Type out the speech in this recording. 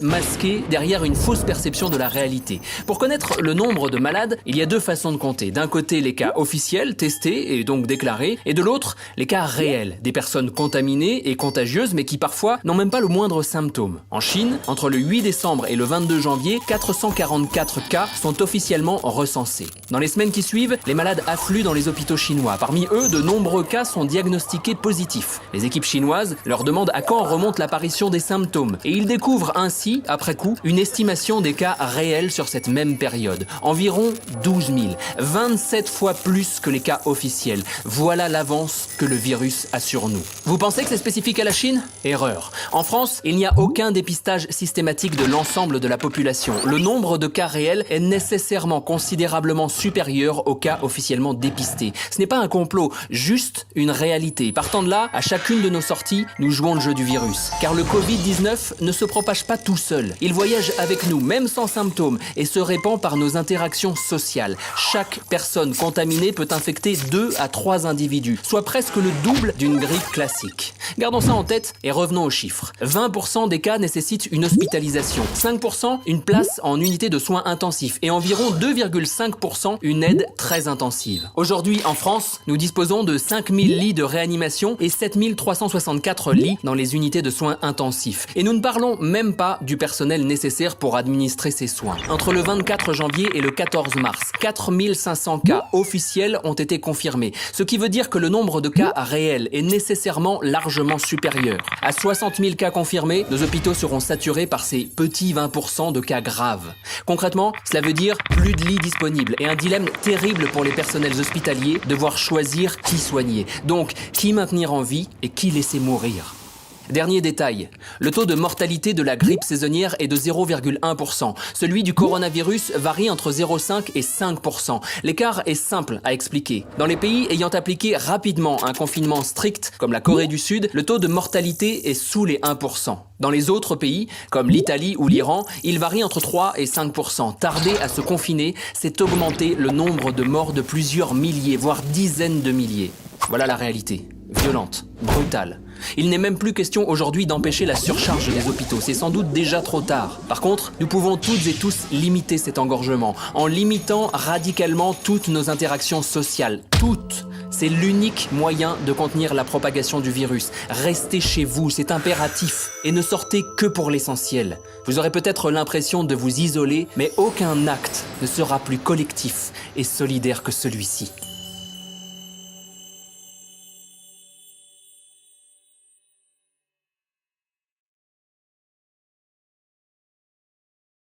masqué derrière une fausse perception de la réalité. Pour connaître le nombre de malades, il y a deux façons de compter. D'un côté, les cas officiels, testés et donc déclarés, et de l'autre, les cas réels, des personnes contaminées et contagieuses, mais qui parfois n'ont même pas le moindre symptôme. En Chine, entre le 8 décembre et le 22 janvier, 444 cas sont officiellement recensés. Dans les semaines qui suivent, les malades affluent dans les hôpitaux chinois. Parmi eux, de nombreux cas sont diagnostiqués positifs. Les équipes chinoises leur demandent à quand remonte l'apparition des symptômes, et ils découvrent ainsi après coup, une estimation des cas réels sur cette même période. Environ 12 000, 27 fois plus que les cas officiels. Voilà l'avance que le virus a sur nous. Vous pensez que c'est spécifique à la Chine? Erreur. En France, il n'y a aucun dépistage systématique de l'ensemble de la population. Le nombre de cas réels est nécessairement considérablement supérieur aux cas officiellement dépistés. Ce n'est pas un complot, juste une réalité. Partant de là, à chacune de nos sorties, nous jouons le jeu du virus. Car le Covid-19 ne se propage pas tout seul. Il voyage avec nous, même sans symptômes, et se répand par nos interactions sociales. Chaque personne contaminée peut infecter 2 à 3 individus, soit presque le double d'une grippe classique. Gardons ça en tête et revenons aux chiffres. 20% des cas nécessitent une hospitalisation, 5% une place en unité de soins intensifs et environ 2,5% une aide très intensive. Aujourd'hui, en France, nous disposons de 5000 lits de réanimation et 7364 lits dans les unités de soins intensifs. Et nous ne parlons même pas du personnel nécessaire pour administrer ces soins. Entre le 24 janvier et le 14 mars, 4500 cas officiels ont été confirmés, ce qui veut dire que le nombre de cas réels est nécessairement largement supérieur. À 60 000 cas confirmés, nos hôpitaux seront saturés par ces petits 20% de cas graves. Concrètement, cela veut dire plus de lits disponibles et un dilemme terrible pour les personnels hospitaliers, devoir choisir qui soigner. Donc, qui maintenir en vie et qui laisser mourir. Dernier détail, le taux de mortalité de la grippe saisonnière est de 0,1%. Celui du coronavirus varie entre 0,5 et 5%. L'écart est simple à expliquer. Dans les pays ayant appliqué rapidement un confinement strict, comme la Corée du Sud, le taux de mortalité est sous les 1%. Dans les autres pays, comme l'Italie ou l'Iran, il varie entre 3 et 5%. Tarder à se confiner, c'est augmenter le nombre de morts de plusieurs milliers, voire dizaines de milliers. Voilà la réalité. Violente, brutale. Il n'est même plus question aujourd'hui d'empêcher la surcharge des hôpitaux, c'est sans doute déjà trop tard. Par contre, nous pouvons toutes et tous limiter cet engorgement, en limitant radicalement toutes nos interactions sociales. Toutes. C'est l'unique moyen de contenir la propagation du virus. Restez chez vous, c'est impératif. Et ne sortez que pour l'essentiel. Vous aurez peut-être l'impression de vous isoler, mais aucun acte ne sera plus collectif et solidaire que celui-ci.